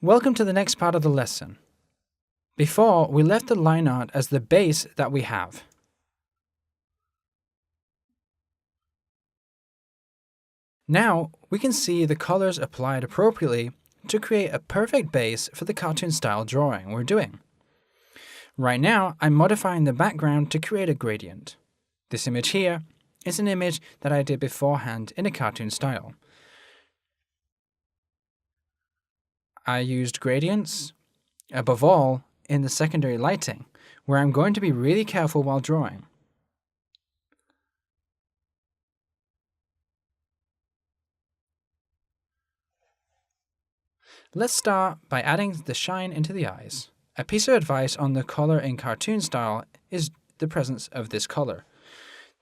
Welcome to the next part of the lesson. Before, we left the line art as the base that we have. Now, we can see the colors applied appropriately to create a perfect base for the cartoon-style drawing we're doing. Right now, I'm modifying the background to create a gradient. This image here is an image that I did beforehand in a cartoon style. I used gradients, above all, in the secondary lighting, where I'm going to be really careful while drawing. Let's start by adding the shine into the eyes. A piece of advice on the color in cartoon style is the presence of this color.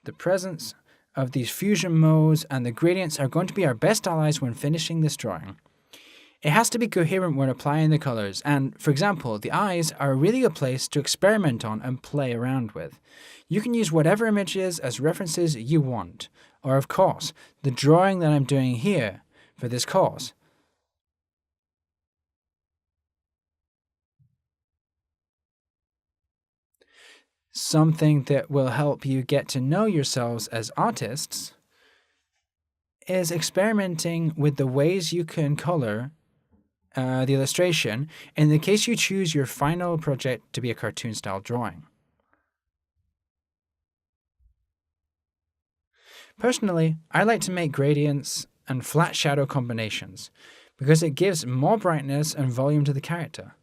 The presence of these fusion modes and the gradients are going to be our best allies when finishing this drawing. It has to be coherent when applying the colors, and, for example, the eyes are a really good place to experiment on and play around with. You can use whatever images as references you want, or of course, the drawing that I'm doing here for this course. Something that will help you get to know yourselves as artists is experimenting with the ways you can color the illustration in the case you choose your final project to be a cartoon-style drawing. Personally, I like to make gradients and flat shadow combinations because it gives more brightness and volume to the character.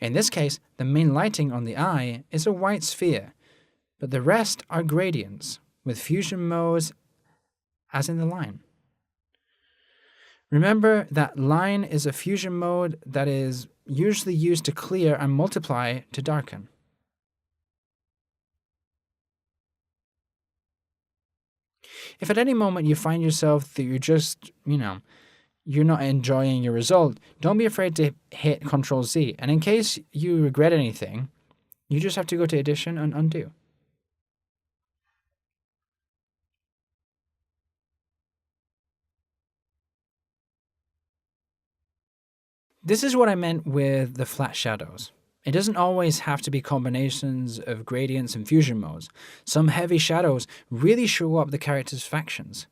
In this case, the main lighting on the eye is a white sphere, but the rest are gradients with fusion modes as in the line. Remember that line is a fusion mode that is usually used to clear and multiply to darken. If at any moment you find yourself that you're just, you're not enjoying your result, don't be afraid to hit Ctrl-Z. And in case you regret anything, you just have to go to Edition and Undo. This is what I meant with the flat shadows. It doesn't always have to be combinations of gradients and fusion modes. Some heavy shadows really show up the character's factions.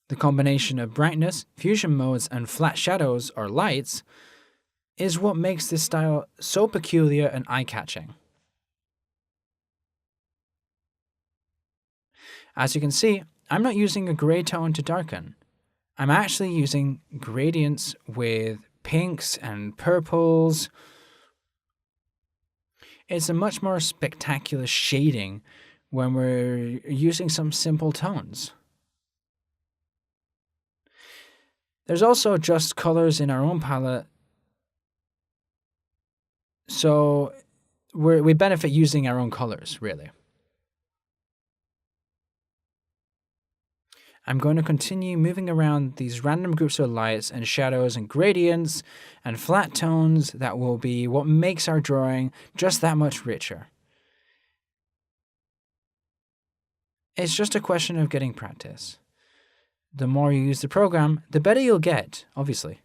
The combination of brightness, fusion modes, and flat shadows, or lights, is what makes this style so peculiar and eye-catching. As you can see, I'm not using a grey tone to darken. I'm actually using gradients with pinks and purples. It's a much more spectacular shading when we're using some simple tones. There's also just colors in our own palette, so we benefit using our own colors, really. I'm going to continue moving around these random groups of lights and shadows and gradients and flat tones that will be what makes our drawing just that much richer. It's just a question of getting practice. The more you use the program, the better you'll get, obviously.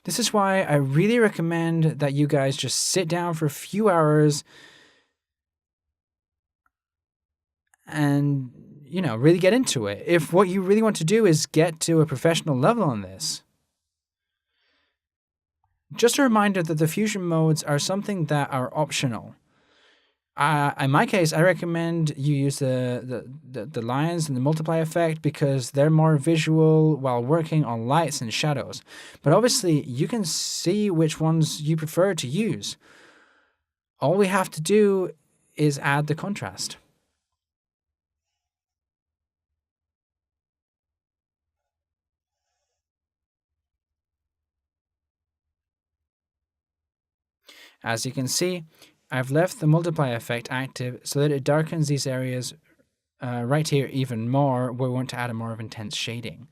This is why I really recommend that you guys just sit down for a few hours and, really get into it. If what you really want to do is get to a professional level on this. Just a reminder that the fusion modes are something that are optional. In my case, I recommend you use the lines and the multiply effect because they're more visual while working on lights and shadows. But obviously, you can see which ones you prefer to use. All we have to do is add the contrast. As you can see, I've left the multiply effect active so that it darkens these areas right here even more where we want to add a more of intense shading.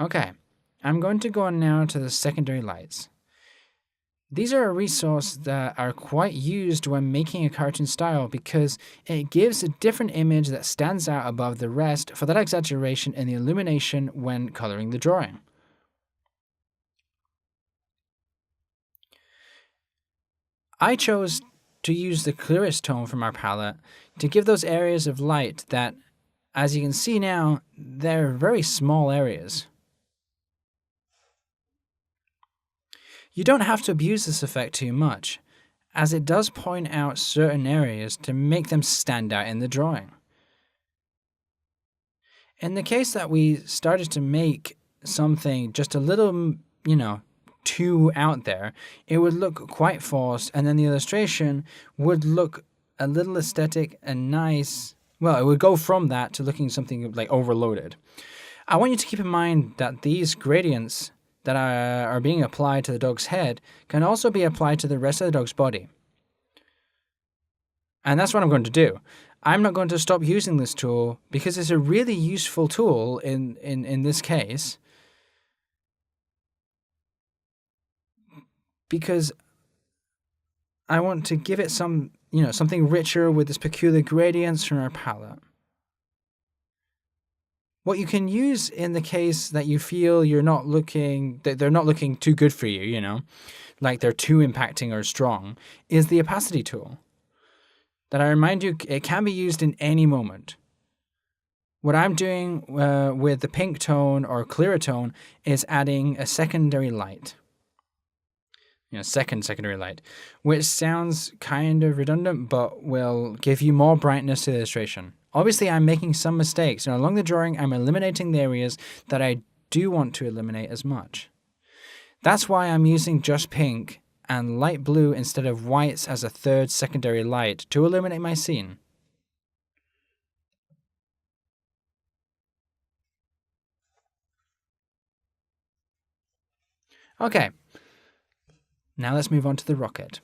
Okay, I'm going to go on now to the secondary lights. These are a resource that are quite used when making a cartoon style because it gives a different image that stands out above the rest for that exaggeration in the illumination when coloring the drawing. I chose to use the clearest tone from our palette to give those areas of light that, as you can see now, they're very small areas. You don't have to abuse this effect too much, as it does point out certain areas to make them stand out in the drawing. In the case that we started to make something just a little, too out there, it would look quite forced, and then the illustration would look a little aesthetic and nice. Well, it would go from that to looking something like overloaded. I want you to keep in mind that these gradients that are being applied to the dog's head can also be applied to the rest of the dog's body. And that's what I'm going to do. I'm not going to stop using this tool because it's a really useful tool in this case. Because I want to give it something richer with this peculiar gradients from our palette. What you can use in the case that you feel that they're not looking too good for you, like they're too impacting or strong, is the opacity tool. That I remind you, it can be used in any moment. What I'm doing with the pink tone or clearer tone is adding a secondary light. Secondary light, which sounds kind of redundant, but will give you more brightness to the illustration. Obviously, I'm making some mistakes, and along the drawing, I'm eliminating the areas that I do want to eliminate as much. That's why I'm using just pink and light blue instead of whites as a third secondary light to illuminate my scene. Okay, now let's move on to the rocket.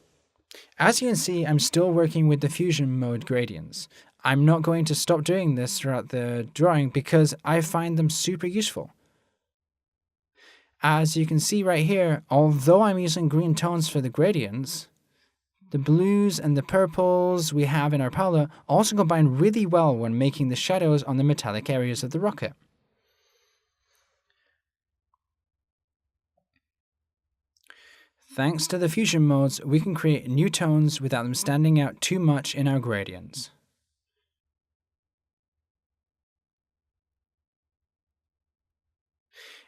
As you can see, I'm still working with the fusion mode gradients. I'm not going to stop doing this throughout the drawing because I find them super useful. As you can see right here, although I'm using green tones for the gradients, the blues and the purples we have in our palette also combine really well when making the shadows on the metallic areas of the rocket. Thanks to the fusion modes, we can create new tones without them standing out too much in our gradients.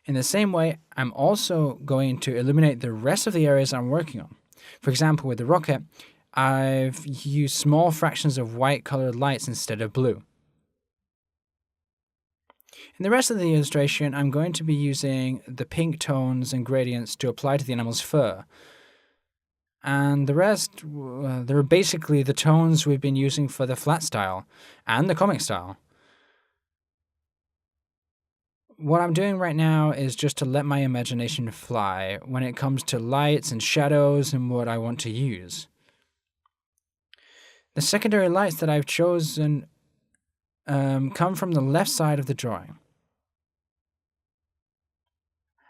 In the same way, I'm also going to illuminate the rest of the areas I'm working on. For example, with the rocket, I've used small fractions of white colored lights instead of blue. In the rest of the illustration, I'm going to be using the pink tones and gradients to apply to the animal's fur. And the rest, they're basically the tones we've been using for the flat style and the comic style. What I'm doing right now is just to let my imagination fly when it comes to lights and shadows and what I want to use. The secondary lights that I've chosen come from the left side of the drawing.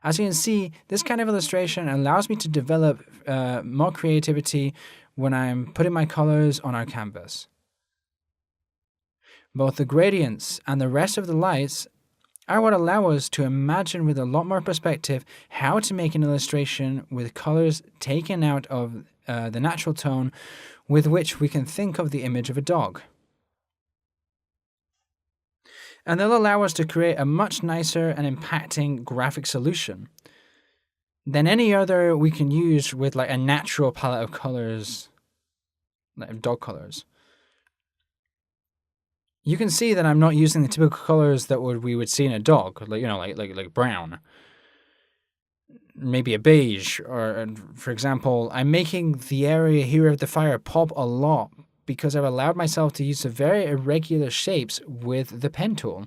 As you can see, this kind of illustration allows me to develop more creativity when I'm putting my colors on our canvas. Both the gradients and the rest of the lights are what allow us to imagine with a lot more perspective how to make an illustration with colors taken out of the natural tone with which we can think of the image of a dog. And they'll allow us to create a much nicer and impacting graphic solution than any other we can use with like a natural palette of colors, like dog colors. You can see that I'm not using the typical colors that we would see in a dog, like brown, maybe a beige, or for example, I'm making the area here of the fire pop a lot because I've allowed myself to use the very irregular shapes with the pen tool.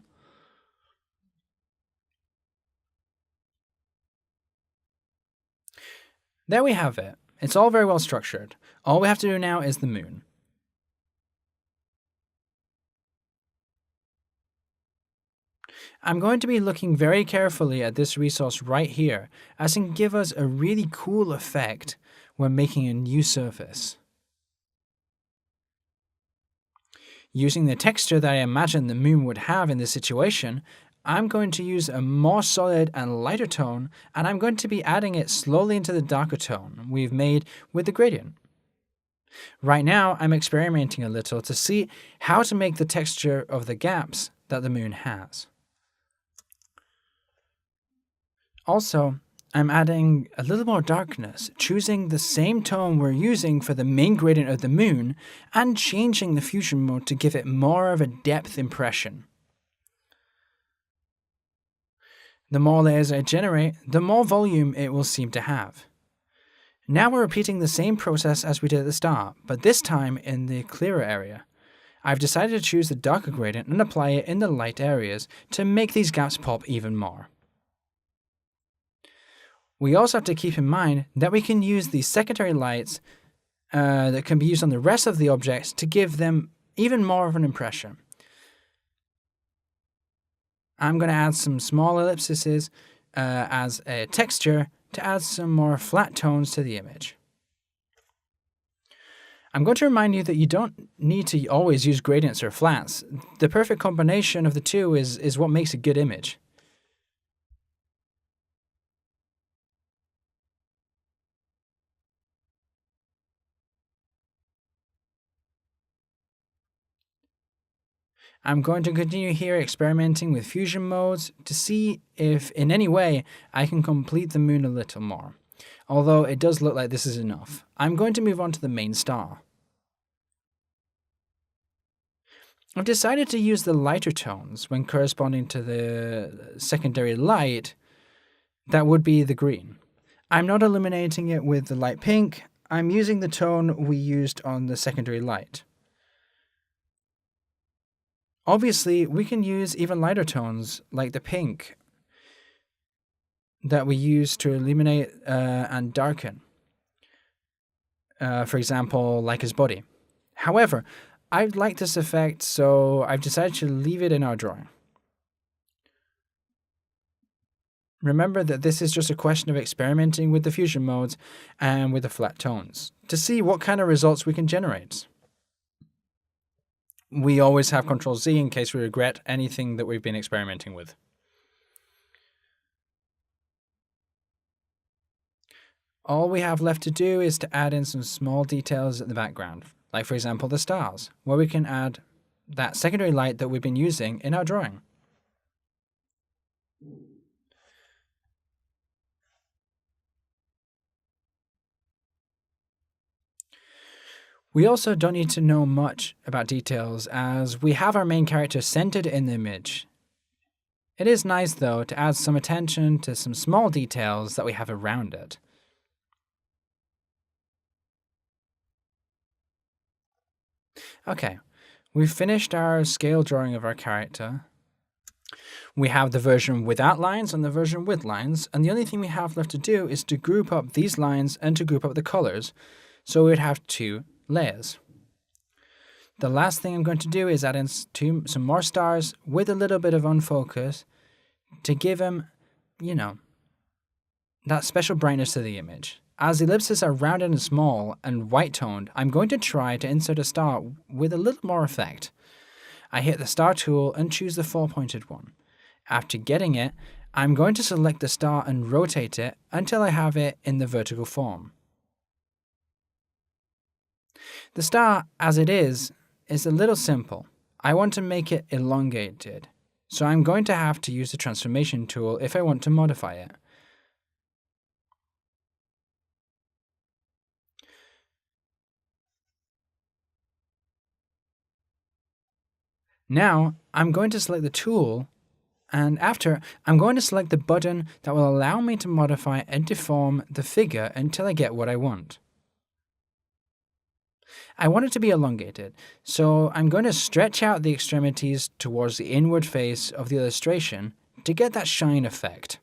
There we have it. It's all very well structured. All we have to do now is the moon. I'm going to be looking very carefully at this resource right here, as it can give us a really cool effect when making a new surface. Using the texture that I imagine the moon would have in this situation, I'm going to use a more solid and lighter tone, and I'm going to be adding it slowly into the darker tone we've made with the gradient. Right now, I'm experimenting a little to see how to make the texture of the gaps that the moon has. Also, I'm adding a little more darkness, choosing the same tone we're using for the main gradient of the moon, and changing the fusion mode to give it more of a depth impression. The more layers I generate, the more volume it will seem to have. Now we're repeating the same process as we did at the start, but this time in the clearer area. I've decided to choose the darker gradient and apply it in the light areas to make these gaps pop even more. We also have to keep in mind that we can use these secondary lights that can be used on the rest of the objects to give them even more of an impression. I'm going to add some small ellipses as a texture to add some more flat tones to the image. I'm going to remind you that you don't need to always use gradients or flats. The perfect combination of the two is what makes a good image. I'm going to continue here experimenting with fusion modes to see if in any way I can complete the moon a little more. Although it does look like this is enough. I'm going to move on to the main star. I've decided to use the lighter tones when corresponding to the secondary light that would be the green. I'm not illuminating it with the light pink, I'm using the tone we used on the secondary light. Obviously, we can use even lighter tones, like the pink, that we use to illuminate and darken. For example, like his body. However, I like this effect, so I've decided to leave it in our drawing. Remember that this is just a question of experimenting with the fusion modes and with the flat tones, to see what kind of results we can generate. We always have Ctrl-Z in case we regret anything that we've been experimenting with. All we have left to do is to add in some small details in the background, like for example the stars, where we can add that secondary light that we've been using in our drawing. We also don't need to know much about details, as we have our main character centered in the image. It is nice, though, to add some attention to some small details that we have around it. Okay, we've finished our scale drawing of our character. We have the version without lines and the version with lines, and the only thing we have left to do is to group up these lines and to group up the colors, so we'd have two layers. The last thing I'm going to do is add in some more stars with a little bit of unfocus to give them, that special brightness to the image. As the ellipses are rounded and small and white-toned, I'm going to try to insert a star with a little more effect. I hit the star tool and choose the four-pointed one. After getting it, I'm going to select the star and rotate it until I have it in the vertical form. The star, as it is a little simple. I want to make it elongated, so I'm going to have to use the transformation tool if I want to modify it. Now, I'm going to select the tool, and after, I'm going to select the button that will allow me to modify and deform the figure until I get what I want. I want it to be elongated, so I'm going to stretch out the extremities towards the inward face of the illustration to get that shine effect.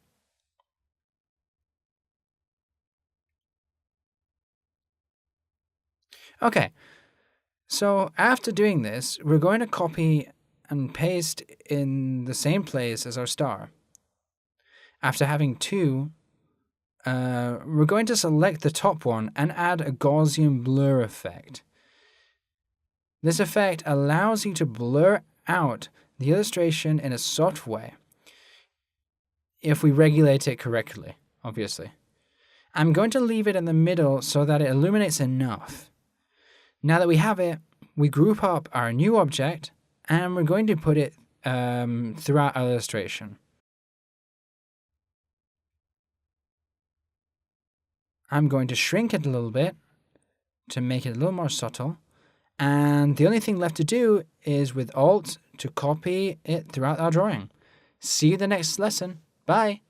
Okay, so after doing this, we're going to copy and paste in the same place as our star. After having two, we're going to select the top one and add a Gaussian blur effect. This effect allows you to blur out the illustration in a soft way, if we regulate it correctly, obviously. I'm going to leave it in the middle so that it illuminates enough. Now that we have it, we group up our new object and we're going to put it throughout our illustration. I'm going to shrink it a little bit to make it a little more subtle. And the only thing left to do is with Alt to copy it throughout our drawing. See you in the next lesson. Bye.